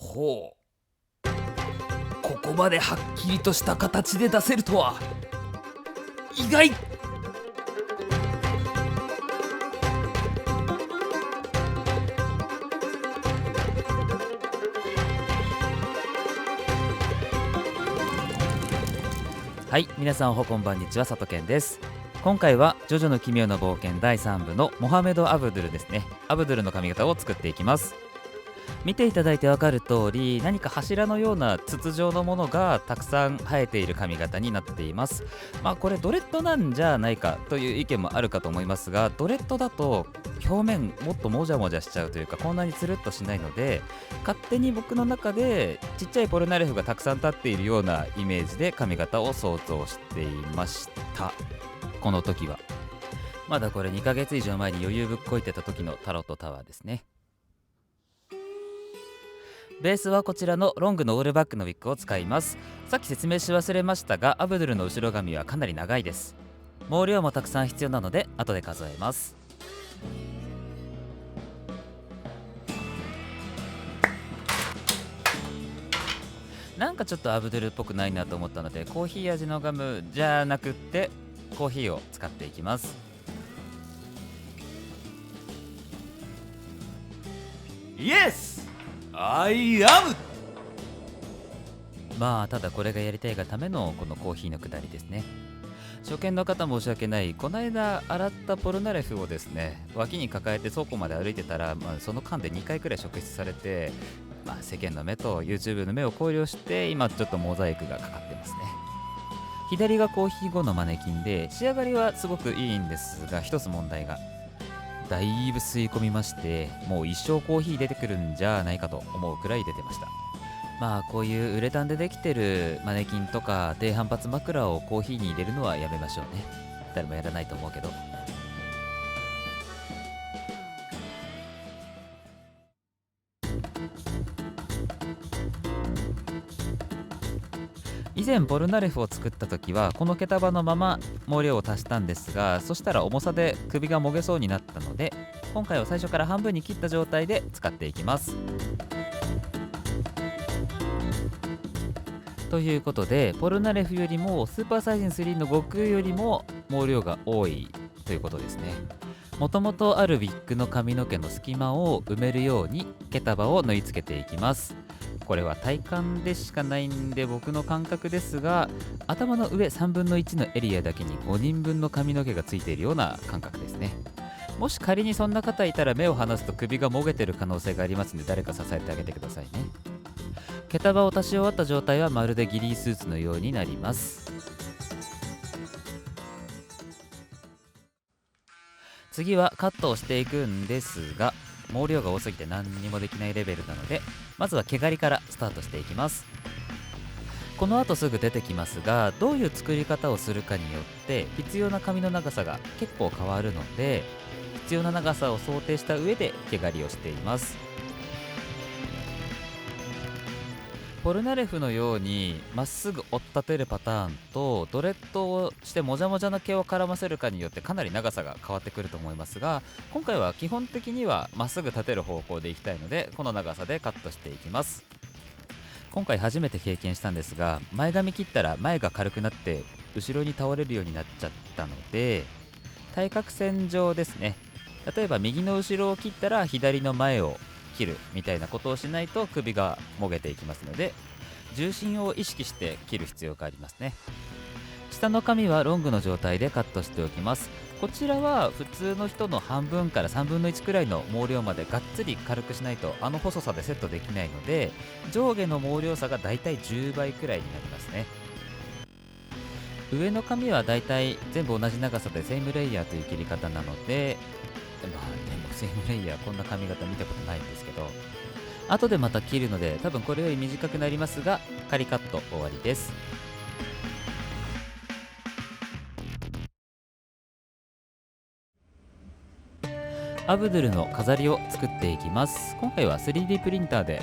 ほう、ここまではっきりとした形で出せるとは意外。はい、皆さんおはこんばんにちは、佐藤健です。今回はジョジョの奇妙な冒険第3部のモハメド・アブドゥルですね。アブドゥルの髪型を作っていきます。見ていただいてわかる通り、何か柱のような筒状のものがたくさん生えている髪型になっています。これドレッドなんじゃないかという意見もあるかと思いますが、ドレッドだと表面もっともじゃもじゃしちゃうというか、こんなにつるっとしないので、勝手に僕の中でちっちゃいポルナレフがたくさん立っているようなイメージで髪型を想像していました。この時はまだこれ2ヶ月以上前に余裕ぶっこいてた時のタロットタワーですね。ベースはこちらのロングのオールバックのウィッグを使います。さっき説明し忘れましたが、アブドゥルの後ろ髪はかなり長いです。毛量もたくさん必要なので後で数えます。なんかちょっとアブドゥルっぽくないなと思ったので、コーヒー味のガムじゃなくってコーヒーを使っていきます。イエスアイアム。ただこれがやりたいがためのこのコーヒーのくだりですね。初見の方申し訳ない。この間洗ったポルナレフをですね、脇に抱えて倉庫まで歩いてたら、その間で2回くらい職質されて、世間の目と YouTube の目を考慮して今ちょっとモザイクがかかってますね。左がコーヒー後のマネキンで、仕上がりはすごくいいんですが、一つ問題が、だいぶ吸い込みまして、もう一生コーヒー出てくるんじゃないかと思うくらい出てました。こういうウレタンでできてるマネキンとか低反発枕をコーヒーに入れるのはやめましょうね。誰もやらないと思うけど。以前ポルナレフを作った時はこの毛束のまま毛量を足したんですが、そしたら重さで首がもげそうになったので、今回は最初から半分に切った状態で使っていきます。ということで、ポルナレフよりもスーパーサイジン3の悟空よりも毛量が多いということですね。もともとあるウィッグの髪の毛の隙間を埋めるように毛束を縫い付けていきます。これは体感でしかないんで僕の感覚ですが、頭の上3分の1のエリアだけに5人分の髪の毛がついているような感覚ですね。もし仮にそんな方いたら、目を離すと首がもげてる可能性がありますので、誰か支えてあげてくださいね。毛束を足し終わった状態はまるでギリースーツのようになります。次はカットをしていくんですが、毛量が多すぎて何にもできないレベルなので、まずは毛刈りからスタートしていきます。この後すぐ出てきますが、どういう作り方をするかによって必要な髪の長さが結構変わるので、必要な長さを想定した上で毛刈りをしています。ポルナレフのようにまっすぐ折っ立てるパターンと、ドレッドをしてもじゃもじゃな毛を絡ませるかによってかなり長さが変わってくると思いますが、今回は基本的にはまっすぐ立てる方向でいきたいので、この長さでカットしていきます。今回初めて経験したんですが、前髪切ったら前が軽くなって後ろに倒れるようになっちゃったので、対角線上ですね。例えば右の後ろを切ったら左の前を切るみたいなことをしないと首がもげていきますので、重心を意識して切る必要がありますね。下の髪はロングの状態でカットしておきます。こちらは普通の人の半分から3分の1くらいの毛量までがっつり軽くしないとあの細さでセットできないので、上下の毛量差がだいたい10倍くらいになりますね。上の髪はだいたい全部同じ長さでセイムレイヤーという切り方なので、でもセイムレイヤーこんな髪型見たことないんですけど、後でまた切るので多分これより短くなりますが、仮カット終わりです。アブドゥルの飾りを作っていきます。今回は 3D プリンターで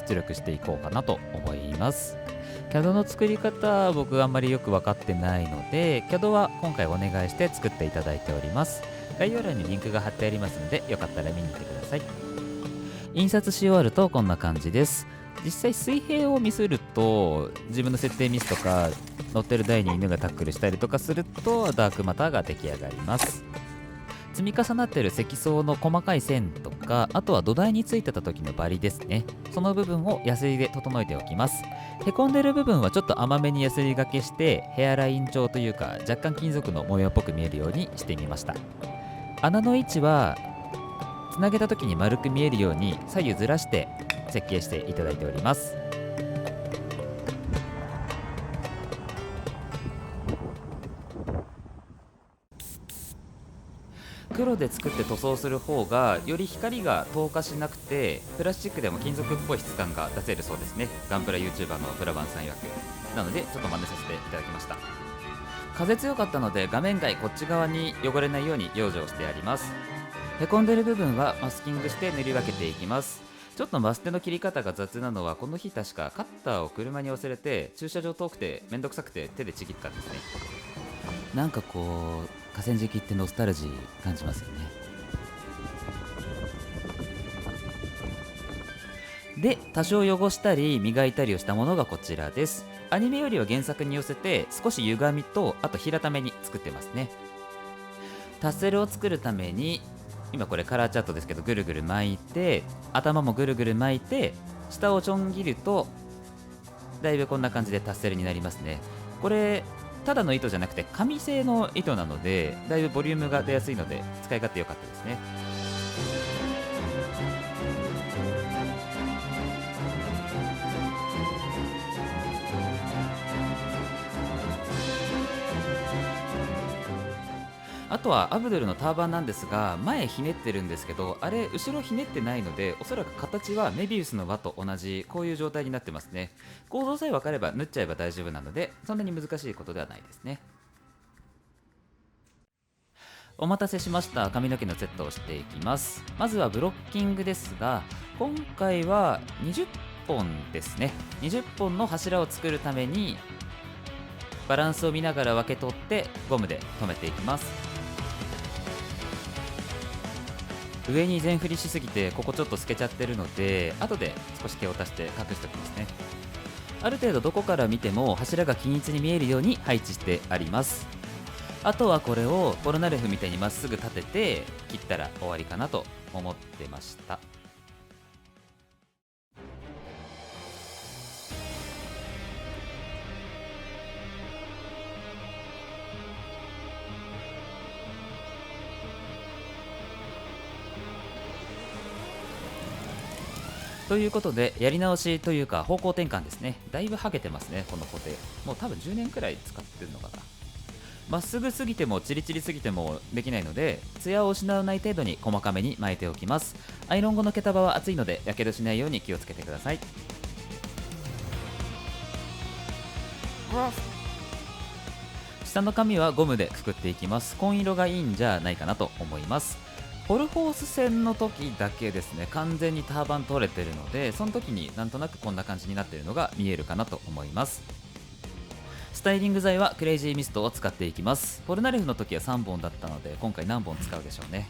出力していこうかなと思います。CAD の作り方は僕あんまりよく分かってないので、 CAD は今回お願いして作っていただいております。概要欄にリンクが貼ってありますので、よかったら見に来てください。印刷し終わるとこんな感じです。実際水平をミスると自分の設定ミスとか乗ってる台に犬がタックルしたりとかするとダークマターが出来上がります。積み重なっている積層の細かい線とか、あとは土台についてた時のバリですね、その部分をヤスリで整えておきます。へこんでる部分はちょっと甘めにヤスリがけしてヘアライン調というか若干金属の模様っぽく見えるようにしてみました。穴の位置はつなげた時に丸く見えるように左右ずらして設計していただいております。黒で作って塗装する方がより光が透過しなくてプラスチックでも金属っぽい質感が出せるそうですね。ガンプラ YouTuber のプラバンさん曰くなのでちょっと真似させていただきました。風強かったので画面外こっち側に汚れないように養生してあります。へこんでる部分はマスキングして塗り分けていきます。ちょっとマステの切り方が雑なのはこの日確かカッターを車に忘れて駐車場遠くてめんどくさくて手でちぎったんですね。なんかこう河川敷ってノスタルジー感じますよね。で多少汚したり磨いたりをしたものがこちらです。アニメよりは原作に寄せて少し歪みとあと平ために作ってますね。タッセルを作るために今これカラーチャットですけどぐるぐる巻いて頭もぐるぐる巻いて下をちょん切るとだいぶこんな感じでタッセルになりますね。これただの糸じゃなくて紙製の糸なのでだいぶボリュームが出やすいので使い勝手良かったですね。あとはアブドゥルのターバンなんですが前ひねってるんですけどあれ後ろひねってないのでおそらく形はメビウスの輪と同じこういう状態になってますね。構造さえ分かれば縫っちゃえば大丈夫なのでそんなに難しいことではないですね。お待たせしました。髪の毛のセットをしていきます。まずはブロッキングですが今回は20本ですね。20本の柱を作るためにバランスを見ながら分け取ってゴムで留めていきます。上に全振りしすぎてここちょっと透けちゃってるので後で少し毛を足して隠しておきますね。ある程度どこから見ても柱が均一に見えるように配置してあります。あとはこれをポルナレフみたいにまっすぐ立てて切ったら終わりかなと思ってました。ということでやり直しというか方向転換ですね。だいぶハゲてますねこの固定。もう多分10年くらい使ってるのかな。まっすぐすぎてもチリチリすぎてもできないのでツヤを失わない程度に細かめに巻いておきます。アイロン後の毛束は熱いのでやけどしないように気をつけてください。下の紙はゴムでくくっていきます。紺色がいいんじゃないかなと思います。ホルホース線の時だけですね完全にターバン取れてるのでその時になんとなくこんな感じになっているのが見えるかなと思います。スタイリング剤はクレイジーミストを使っていきます。ポルナレフの時は3本だったので今回何本使うでしょうね。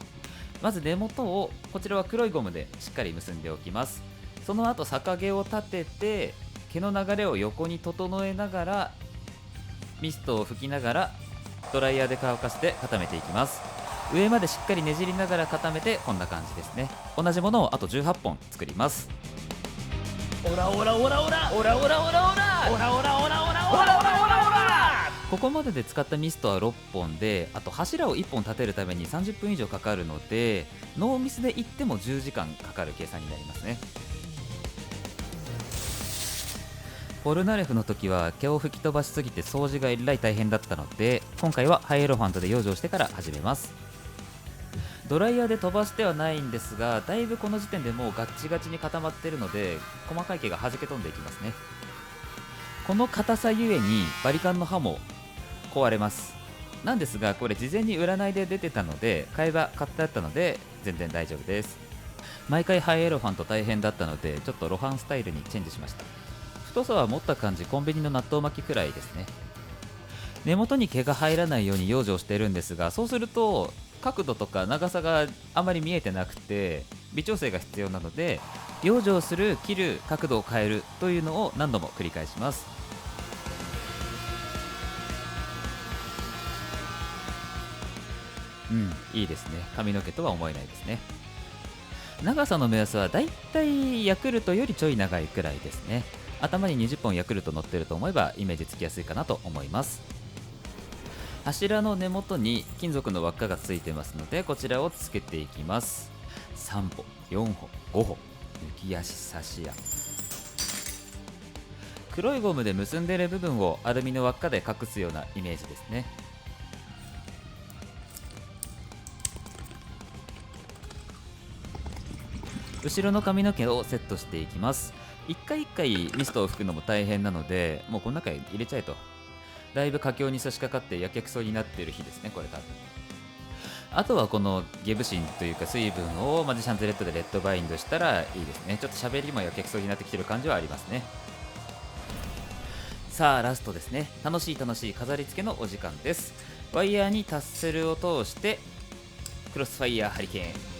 まず根元をこちらは黒いゴムでしっかり結んでおきます。その後逆毛を立てて毛の流れを横に整えながらミストを吹きながらドライヤーで乾かして固めていきます。上までしっかりねじりながら固めてこんな感じですね。同じものをあと18本作ります。オラオラオラオラオラオラオラオラオラオラオラオラオラオラオラ。ここまでで使ったミストは6本であと柱を1本立てるために30分以上かかるのでノーミスでいっても10時間かかる計算になりますね。ポルナレフの時は毛を吹き飛ばしすぎて掃除がえらい大変だったので今回はハイエロファントで養生してから始めます。ドライヤーで飛ばしてはないんですがだいぶこの時点でもうガッチガチに固まっているので細かい毛が弾け飛んでいきますね。この硬さゆえにバリカンの刃も壊れます。なんですがこれ事前に占いで出てたので買えば買ってあったので全然大丈夫です。毎回ハイエロファント大変だったのでちょっとロハンスタイルにチェンジしました。太さは持った感じコンビニの納豆巻きくらいですね。根元に毛が入らないように養生してるんですがそうすると角度とか長さがあまり見えてなくて微調整が必要なので養生する、切る、角度を変えるというのを何度も繰り返します。いいですね。髪の毛とは思えないですね。長さの目安はだいたいヤクルトよりちょい長いくらいですね。頭に20本ヤクルト乗ってると思えばイメージつきやすいかなと思います。柱の根元に金属の輪っかがついてますので、こちらをつけていきます。3本、4本、5本、抜き足差し矢。黒いゴムで結んでいる部分をアルミの輪っかで隠すようなイメージですね。後ろの髪の毛をセットしていきます。一回一回ミストを拭くのも大変なので、もうこの中に入れちゃえと。だいぶ佳境に差し掛かってやけくそになっている日ですね、これ多分。あとはこのゲブシンというか水分をマジシャンズレッドでレッドバインドしたらいいですね。ちょっと喋りもやけくそになってきてる感じはありますね。さあラストですね。楽しい飾り付けのお時間です。ワイヤーにタッセルを通してクロスファイヤーハリケーン。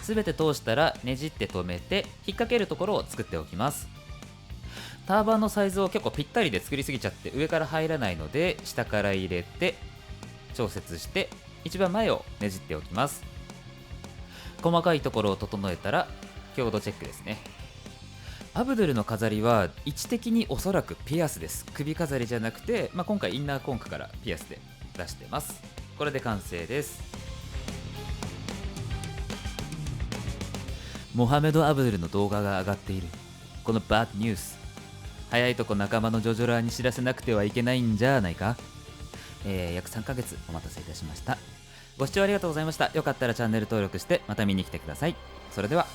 すべて通したらねじって止めて引っ掛けるところを作っておきます。ターバンのサイズを結構ぴったりで作りすぎちゃって上から入らないので、下から入れて調節して一番前をねじっておきます。細かいところを整えたら強度チェックですね。アブドゥルの飾りは位置的におそらくピアスです。首飾りじゃなくて、今回インナーコンクからピアスで出してます。これで完成です。モハメド・アブドゥルの動画が上がっている。このバッドニュース、早いとこ仲間のジョジョラーに知らせなくてはいけないんじゃないか。約3ヶ月お待たせいたしました。ご視聴ありがとうございました。よかったらチャンネル登録してまた見に来てください。それでは。